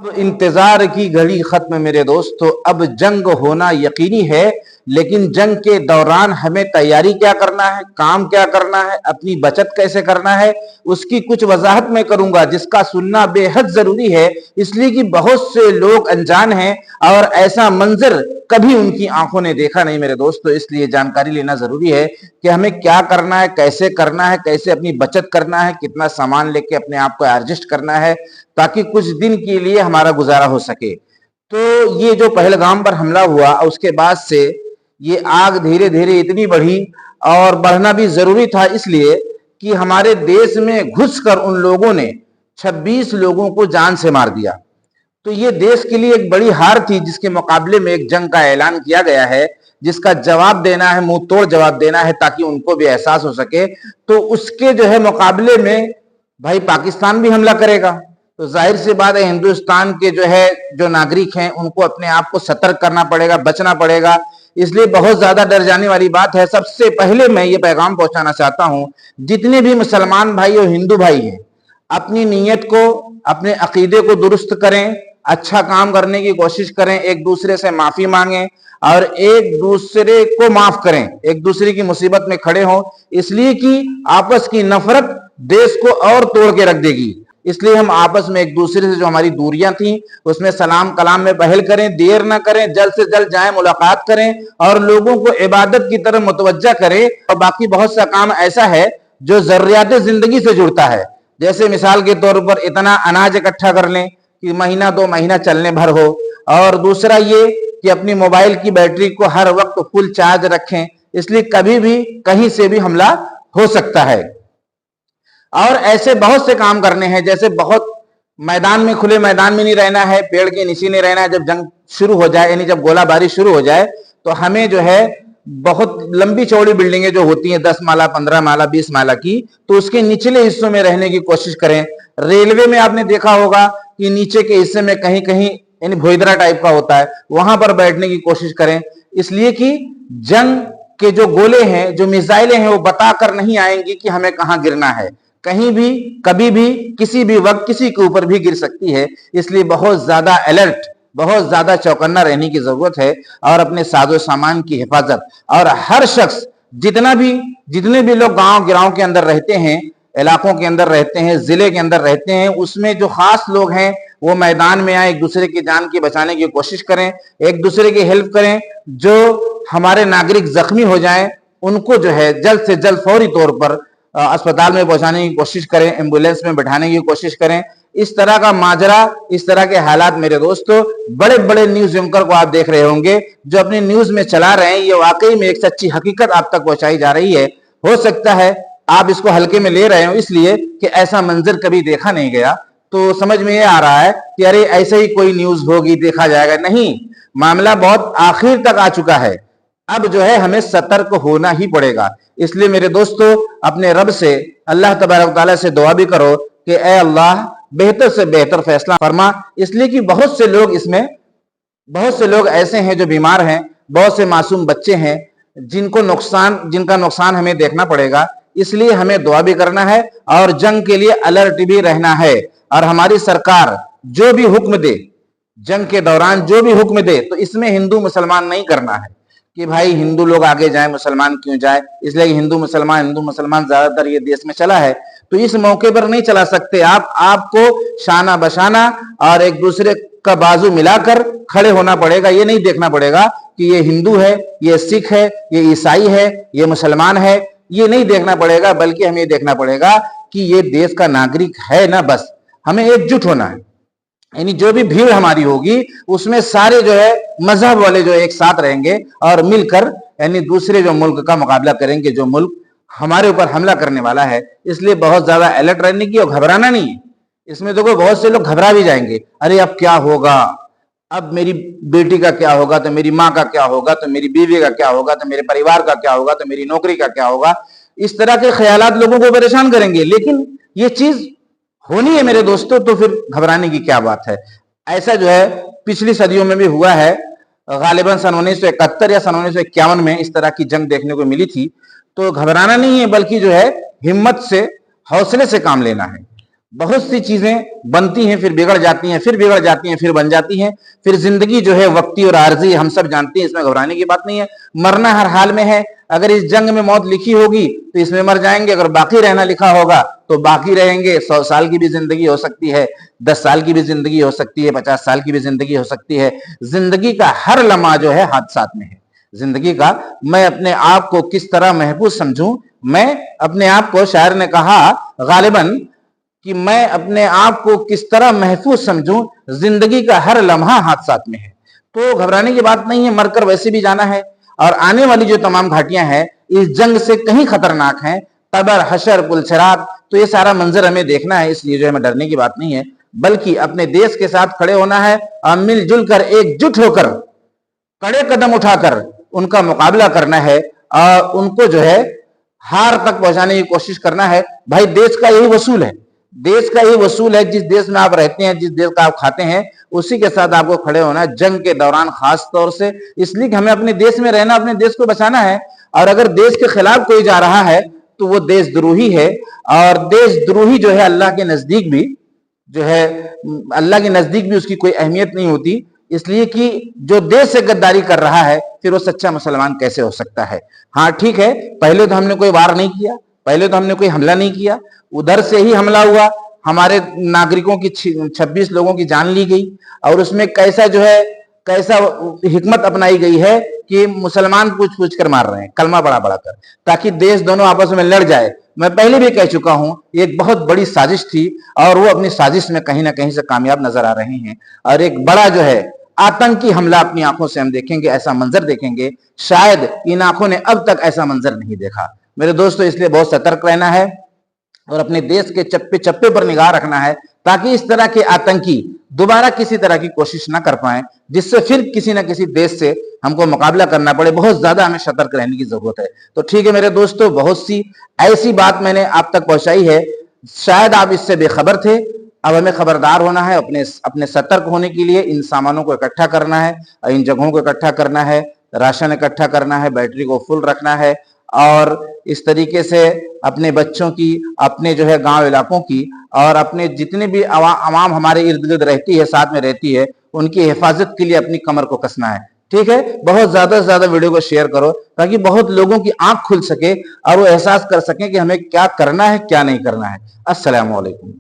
अब इंतजार की घड़ी खत्म मेरे दोस्तों, अब जंग होना यकीनी है। लेकिन जंग के दौरान हमें तैयारी क्या करना है, काम क्या करना है, अपनी बचत कैसे करना है, उसकी कुछ वजाहत मैं करूंगा जिसका सुनना बेहद जरूरी है। इसलिए कि बहुत से लोग अनजान हैं और ऐसा मंजर कभी उनकी आंखों ने देखा नहीं मेरे दोस्तों। इसलिए जानकारी लेना जरूरी है कि हमें क्या करना है, कैसे करना है, कैसे अपनी बचत करना है, कितना सामान लेके अपने आप को एडजस्ट करना है ताकि कुछ दिन के लिए हमारा गुजारा हो सके। तो ये जो पहलगाम पर हमला हुआ उसके बाद से ये आग धीरे धीरे इतनी बढ़ी और बढ़ना भी जरूरी था, इसलिए कि हमारे देश में घुसकर उन लोगों ने 26 लोगों को जान से मार दिया। तो ये देश के लिए एक बड़ी हार थी जिसके मुकाबले में एक जंग का ऐलान किया गया है, जिसका जवाब देना है, मुंह तोड़ जवाब देना है ताकि उनको भी एहसास हो सके। तो उसके जो है मुकाबले में भाई पाकिस्तान भी हमला करेगा, तो जाहिर सी बात है हिंदुस्तान के जो नागरिक हैं उनको अपने आप को सतर्क करना पड़ेगा, बचना पड़ेगा। इसलिए बहुत ज्यादा डर जाने वाली बात है। सबसे पहले मैं ये पैगाम पहुंचाना चाहता हूं, जितने भी मुसलमान भाई और हिंदू भाई हैं, अपनी नीयत को, अपने अकीदे को दुरुस्त करें, अच्छा काम करने की कोशिश करें, एक दूसरे से माफी मांगें और एक दूसरे को माफ करें, एक दूसरे की मुसीबत में खड़े हों। इसलिए कि आपस की नफरत देश को और तोड़ के रख देगी। इसलिए हम आपस में एक दूसरे से जो हमारी दूरियां थी उसमें सलाम कलाम में पहल करें, देर ना करें, जल्द से जल्द जाएं, मुलाकात करें और लोगों को इबादत की तरफ मुतवज्जा करें। और बाकी बहुत सा काम ऐसा है जो जरूरियात जिंदगी से जुड़ता है, जैसे मिसाल के तौर पर इतना अनाज इकट्ठा कर लें कि महीना 2 महीना चलने भर हो। और दूसरा ये कि अपनी मोबाइल की बैटरी को हर वक्त फुल चार्ज रखें, इसलिए कभी भी कहीं से भी हमला हो सकता है। और ऐसे बहुत से काम करने हैं, जैसे बहुत मैदान में, खुले मैदान में नहीं रहना है, पेड़ के नीचे नहीं रहना है। जब जंग शुरू हो जाए यानी जब गोलाबारी शुरू हो जाए तो हमें जो है बहुत लंबी चौड़ी बिल्डिंगें जो होती हैं 10 माला, 15 माला, 20 माला की, तो उसके निचले हिस्सों में रहने की कोशिश करें। रेलवे में आपने देखा होगा कि नीचे के हिस्से में कहीं कहीं यानी भोइदरा टाइप का होता है, वहां पर बैठने की कोशिश करें। इसलिए कि जंग के जो गोले हैं, जो मिसाइलें हैं, वो बताकर नहीं आएंगी कि हमें कहां गिरना है। कहीं भी, कभी भी, किसी भी वक्त किसी के ऊपर भी गिर सकती है। इसलिए बहुत ज्यादा अलर्ट, बहुत ज्यादा चौकन्ना रहने की जरूरत है और अपने साजो सामान की हिफाजत। और हर शख्स, जितने भी लोग गांव गिराव के अंदर रहते हैं, इलाकों के अंदर रहते हैं, जिले के अंदर रहते हैं, उसमें जो खास लोग हैं वो मैदान में आए, एक दूसरे की जान की बचाने की कोशिश करें, एक दूसरे की हेल्प करें। जो हमारे नागरिक जख्मी हो जाएं उनको जो है जल्द से जल्द फौरी तौर पर अस्पताल में पहुंचाने की कोशिश करें, एम्बुलेंस में बैठाने की कोशिश करें। इस तरह का माजरा, इस तरह के हालात मेरे दोस्तों, बड़े बड़े न्यूज एंकर को आप देख रहे होंगे जो अपनी न्यूज में चला रहे हैं, ये वाकई में एक सच्ची हकीकत आप तक पहुंचाई जा रही है। हो सकता है आप इसको हल्के में ले रहे हो इसलिए कि ऐसा मंजर कभी देखा नहीं गया, तो समझ में ये आ रहा है कि अरे ऐसे ही कोई न्यूज होगी, देखा जाएगा। नहीं, मामला बहुत आखिर तक आ चुका है। अब जो है हमें सतर्क होना ही पड़ेगा। इसलिए मेरे दोस्तों, अपने रब से, अल्लाह तबारक तआला से दुआ भी करो कि ए अल्लाह बेहतर से बेहतर फैसला फरमा। इसलिए कि बहुत से लोग ऐसे हैं जो बीमार हैं, बहुत से मासूम बच्चे हैं जिनका नुकसान हमें देखना पड़ेगा। इसलिए हमें दुआ भी करना है और जंग के लिए अलर्ट भी रहना है। और हमारी सरकार जो भी हुक्म दे, जंग के दौरान जो भी हुक्म दे, तो इसमें हिंदू मुसलमान नहीं करना है कि भाई हिंदू लोग आगे जाए, मुसलमान क्यों जाए। इसलिए हिंदू मुसलमान ज्यादातर ये देश में चला है, तो इस मौके पर नहीं चला सकते। आपको शाना बशाना और एक दूसरे का बाजू मिलाकर खड़े होना पड़ेगा। ये नहीं देखना पड़ेगा कि ये हिंदू है, ये सिख है, ये ईसाई है, ये मुसलमान है, ये नहीं देखना पड़ेगा। बल्कि हमें ये देखना पड़ेगा कि ये देश का नागरिक है ना, बस हमें एकजुट होना है। यानी जो भी भीड़ हमारी होगी उसमें सारे जो है मजहब वाले जो एक साथ रहेंगे और मिलकर यानी दूसरे जो मुल्क का मुकाबला करेंगे, जो मुल्क हमारे ऊपर हमला करने वाला है। इसलिए बहुत ज्यादा अलर्ट रहने की और घबराना नहीं है। इसमें देखो बहुत से लोग घबरा भी जाएंगे, अरे अब क्या होगा, अब मेरी बेटी का क्या होगा, तो मेरी माँ का क्या होगा, तो मेरी बीवी का क्या होगा, तो मेरे परिवार का क्या होगा, तो मेरी नौकरी का क्या होगा। इस तरह के ख्यालात लोगों को परेशान करेंगे। लेकिन ये चीज होनी है मेरे दोस्तों, तो फिर घबराने की क्या बात है। ऐसा जो है पिछली सदियों में भी हुआ है। गालिबन सन 1971 या सन 1951 में इस तरह की जंग देखने को मिली थी। तो घबराना नहीं है, बल्कि जो है हिम्मत से, हौसले से काम लेना है। बहुत सी चीजें बनती हैं, फिर बिगड़ जाती हैं, फिर बिगड़ जाती हैं, फिर बन जाती हैं। फिर जिंदगी जो है वक्ती और आर्जी, हम सब जानते हैं, इसमें घबराने की बात नहीं है। मरना हर हाल में है। अगर इस जंग में मौत लिखी होगी तो इसमें मर जाएंगे, अगर बाकी रहना लिखा होगा तो बाकी रहेंगे। 100 साल की भी जिंदगी हो सकती है, 10 साल की भी जिंदगी हो सकती है, 50 साल की भी जिंदगी हो सकती है। जिंदगी का हर लम्हा जो है हादसात में है। जिंदगी का मैं अपने आप को किस तरह महफूज समझूं, मैं अपने आप को, शायर ने कहा गालिबन कि मैं अपने आप को किस तरह महफूज समझूं, जिंदगी का हर लम्हा हादसात में है। तो घबराने की बात नहीं है, मरकर वैसे भी जाना है। और आने वाली जो तमाम घाटियां हैं इस जंग से कहीं खतरनाक हैं, कबर, हशर, पुलसरात। तो ये सारा मंजर हमें देखना है, इसलिए जो हमें डरने की बात नहीं है, बल्कि अपने देश के साथ खड़े होना है और मिलजुल कर, एकजुट होकर, कड़े कदम उठाकर उनका मुकाबला करना है और उनको जो है हार तक पहुंचाने की कोशिश करना है। भाई देश का यही वसूल है, देश का यही वसूल है। जिस देश में आप रहते हैं, जिस देश का आप खाते हैं, उसी के साथ आपको खड़े होना है जंग के दौरान, खास तौर से इसलिए कि हमें अपने देश में रहना, अपने देश को बचाना है। और अगर देश के खिलाफ कोई जा रहा है तो वो देशद्रोही है। और देशद्रोही जो है अल्लाह के नजदीक भी जो है, अल्लाह के नजदीक भी उसकी कोई अहमियत नहीं होती। इसलिए कि जो देश से गद्दारी कर रहा है, फिर वो सच्चा मुसलमान कैसे हो सकता है। हाँ ठीक है, पहले तो हमने कोई वार नहीं किया, पहले तो हमने कोई हमला नहीं किया, उधर से ही हमला हुआ, हमारे नागरिकों की 26 लोगों की जान ली गई। और उसमें कैसा जो है, कैसा हिकमत अपनाई गई है कि मुसलमान पूछ पूछ कर मार रहे हैं, कलमा बड़ा बड़ा कर, ताकि देश दोनों आपस में लड़ जाए। मैं पहले भी कह चुका हूं, ये एक बहुत बड़ी साजिश थी और वो अपनी साजिश में कहीं ना कहीं से कामयाब नजर आ रहे हैं। और एक बड़ा जो है आतंकी हमला अपनी आंखों से हम देखेंगे, ऐसा मंजर देखेंगे, शायद इन आंखों ने अब तक ऐसा मंजर नहीं देखा। मेरे दोस्तों, इसलिए बहुत सतर्क रहना है और अपने देश के चप्पे चप्पे पर निगाह रखना है, ताकि इस तरह के आतंकी दोबारा किसी तरह की कोशिश ना कर पाए, जिससे फिर किसी ना किसी देश से हमको मुकाबला करना पड़े। बहुत ज्यादा हमें सतर्क रहने की जरूरत है। तो ठीक है मेरे दोस्तों, बहुत सी ऐसी बात मैंने आप तक पहुंचाई है, शायद आप इससे बेखबर थे। अब हमें खबरदार होना है, अपने सतर्क होने के लिए इन सामानों को इकट्ठा करना है, इन जगहों को इकट्ठा करना है, राशन इकट्ठा करना है, बैटरी को फुल रखना है। और इस तरीके से अपने बच्चों की, अपने जो है गांव इलाकों की, और अपने जितने भी आवाम हमारे इर्द गिर्द रहती है, साथ में रहती है, उनकी हिफाजत के लिए अपनी कमर को कसना है। ठीक है, बहुत ज्यादा से ज्यादा वीडियो को शेयर करो, ताकि बहुत लोगों की आंख खुल सके और वो एहसास कर सके कि हमें क्या करना है, क्या नहीं करना है। अस्सलाम वालेकुम।